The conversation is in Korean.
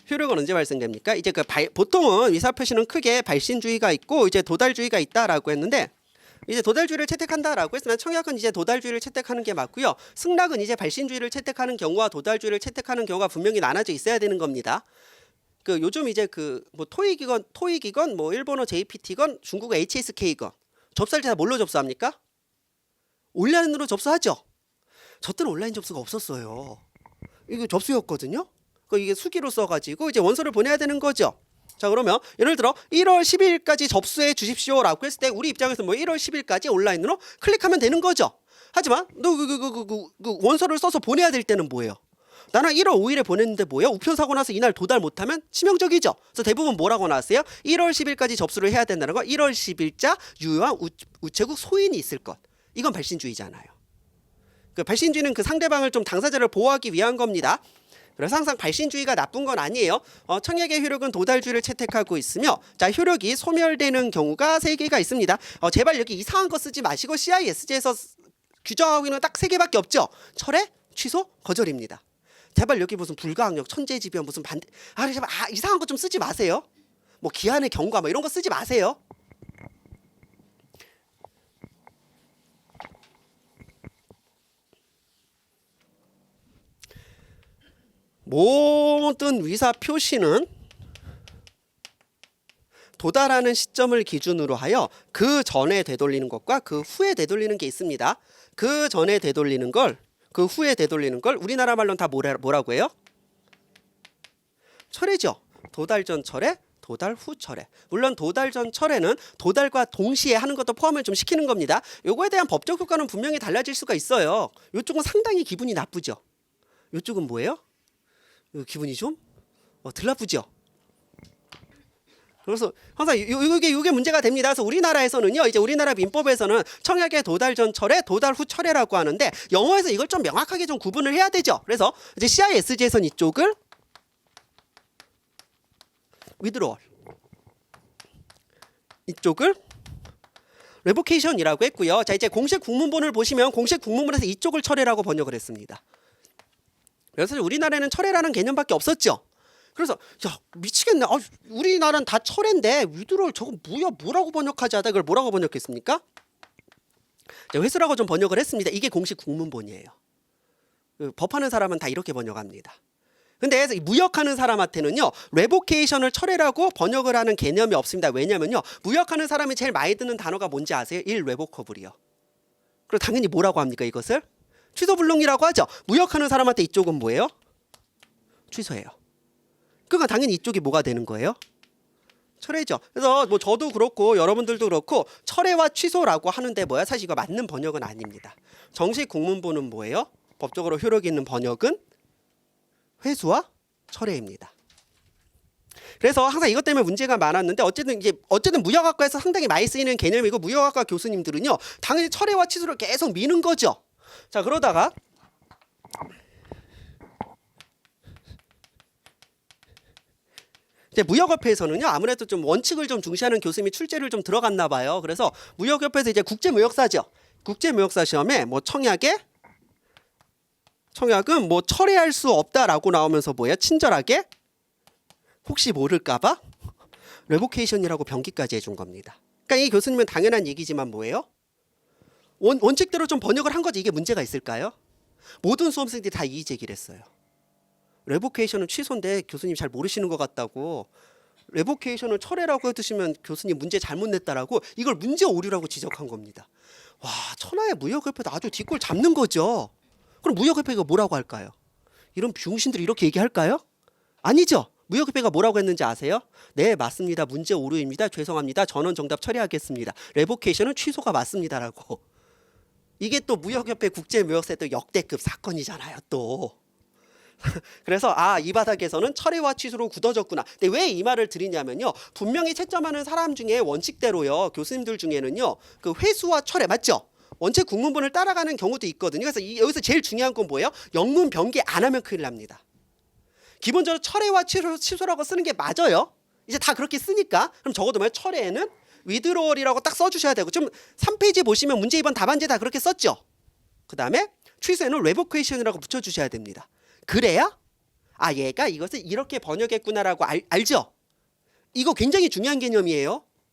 효력은 언제 발생됩니까? 이제 보통은 의사표시는 크게 발신주의가 있고 이제 도달주의가 있다라고 했는데, 이제 도달주의를 채택한다라고 했으면 청약은 이제 도달주의를 채택하는 게 맞고요. 승낙은 이제 발신주의를 채택하는 경우와 도달주의를 채택하는 경우가 분명히 나눠져 있어야 되는 겁니다. 요즘 이제 뭐 토익이건 뭐 일본어 JPT건 중국어 HSK건 접수할 때 다 뭘로 접수합니까? 온라인으로 접수하죠. 저 때는 온라인 접수가 없었어요. 이거 접수였거든요. 이게 수기로 써가지고 이제 원서를 보내야 되는 거죠. 자, 그러면 예를 들어 1월 10일까지 접수해 주십시오라고 했을 때 우리 입장에서 뭐 1월 10일까지 온라인으로 클릭하면 되는 거죠. 하지만 너 그 원서를 써서 보내야 될 때는 뭐예요? 나는 1월 5일에 보냈는데 뭐예요? 우편 사고 나서 이날 도달 못하면 치명적이죠. 그래서 대부분 뭐라고 나왔어요? 1월 10일까지 접수를 해야 된다는 거. 1월 10일자 유효한 우체국 소인이 있을 것. 이건 발신주의잖아요. 발신주의는 그 상대방을 좀 당사자를 보호하기 위한 겁니다. 그래서 항상 발신주의가 나쁜 건 아니에요. 청약의 효력은 도달주의를 채택하고 있으며, 자, 효력이 소멸되는 경우가 3개가 있습니다. 제발 여기 이상한 거 쓰지 마시고 CISG에서 규정하고 있는 딱 3개밖에 없죠. 철회, 취소, 거절입니다. 제발 여기 무슨 불가항력, 천재지변, 무슨 반대, 제발 이상한 거 좀 쓰지 마세요. 뭐 기한의 경과 뭐 이런 거 쓰지 마세요. 모든 의사 표시는 도달하는 시점을 기준으로 하여 그 전에 되돌리는 것과 그 후에 되돌리는 게 있습니다. 그 전에 되돌리는 걸, 그 후에 되돌리는 걸 우리나라 말로는 다 뭐라고 해요? 철회죠. 도달 전 철회, 도달 후 철회. 물론 도달 전 철회는 도달과 동시에 하는 것도 포함을 좀 시키는 겁니다. 요거에 대한 법적 효과는 분명히 달라질 수가 있어요. 요쪽은 상당히 기분이 나쁘죠. 요쪽은 뭐예요? 기분이 좀 덜 나쁘죠. 그래서 항상 이게 문제가 됩니다. 그래서 우리나라에서는요, 이제 우리나라 민법에서는 청약의 도달 전 철회, 도달 후 철회라고 하는데 영어에서 이걸 좀 명확하게 좀 구분을 해야 되죠. 그래서 이제 CISG에서는 이쪽을 withdrawal, 이쪽을 revocation이라고 했고요. 자, 이제 공식 국문본을 보시면 공식 국문본에서 이쪽을 철회라고 번역을 했습니다. 그래서 우리나라에는 철회라는 개념밖에 없었죠. 그래서 야, 미치겠네. 우리나라는 다 철회인데 위드롤 저거 뭐라고 번역하지 하다 이걸 뭐라고 번역했습니까? 회수라고 좀 번역을 했습니다. 이게 공식 국문본이에요. 법하는 사람은 다 이렇게 번역합니다. 근데 무역하는 사람한테는요, 레보케이션을 철회라고 번역을 하는 개념이 없습니다. 왜냐면요, 무역하는 사람이 제일 많이 듣는 단어가 뭔지 아세요? 일레보커블이요. 그리고 당연히 뭐라고 합니까? 이것을 취소불능이라고 하죠. 무역하는 사람한테 이쪽은 뭐예요? 취소해요. 그러니까 당연히 이쪽이 뭐가 되는 거예요? 철회죠. 그래서 뭐 저도 그렇고 여러분들도 그렇고 철회와 취소라고 하는데 뭐야? 사실 이거 맞는 번역은 아닙니다. 정식 국문본은 뭐예요? 법적으로 효력이 있는 번역은 회수와 철회입니다. 그래서 항상 이것 때문에 문제가 많았는데 어쨌든 무역학과에서 상당히 많이 쓰이는 개념이고 무역학과 교수님들은요, 당연히 철회와 취소를 계속 미는 거죠. 자, 그러다가 이제 무역협회에서는요, 아무래도 좀 원칙을 좀 중시하는 교수님이 출제를 좀 들어갔나 봐요. 그래서 무역협회에서 이제 국제무역사죠. 국제무역사 시험에 뭐 청약은 뭐 철회할 수 없다라고 나오면서 뭐야? 친절하게 혹시 모를까봐 레보케이션이라고 병기까지 해준 겁니다. 그러니까 이 교수님은 당연한 얘기지만 뭐예요? 원칙대로 좀 번역을 한 거지. 이게 문제가 있을까요? 모든 수험생들이 다 이의 제기를 했어요. 레보케이션은 취소인데 교수님 잘 모르시는 것 같다고, 레보케이션을 철회라고 해두시면 교수님 문제 잘못 냈다라고 이걸 문제 오류라고 지적한 겁니다. 와, 천하의 무역협회도 아주 뒷골 잡는 거죠. 그럼 무역협회가 뭐라고 할까요? 이런 병신들이 이렇게 얘기할까요? 아니죠. 무역협회가 뭐라고 했는지 아세요? 네, 맞습니다. 문제 오류입니다. 죄송합니다. 전원 정답 처리하겠습니다. 레보케이션은 취소가 맞습니다라고. 이게 또 무역협회 국제무역사의 또 역대급 사건이잖아요, 또. 그래서 이 바닥에서는 철회와 취소로 굳어졌구나. 근데 왜 이 말을 드리냐면요, 분명히 채점하는 사람 중에 원칙대로요, 교수님들 중에는요, 그 회수와 철회 맞죠? 원체 국문본을 따라가는 경우도 있거든요. 그래서 여기서 제일 중요한 건 뭐예요? 영문 변기 안 하면 큰일 납니다. 기본적으로 철회와 취소라고 쓰는 게 맞아요. 이제 다 그렇게 쓰니까. 그럼 적어도 뭐예요? 철회에는 withdrawal이라고 딱 써주셔야 되고, 좀 3페이지 보시면 문제 2번 답안지 다 그렇게 썼죠. 그 다음에 취소에는 revocation이라고 붙여주셔야 됩니다. 그래야 아 얘가 이것을 이렇게 번역했구나라고 알죠? 이거 굉장히 중요한 개념이에요.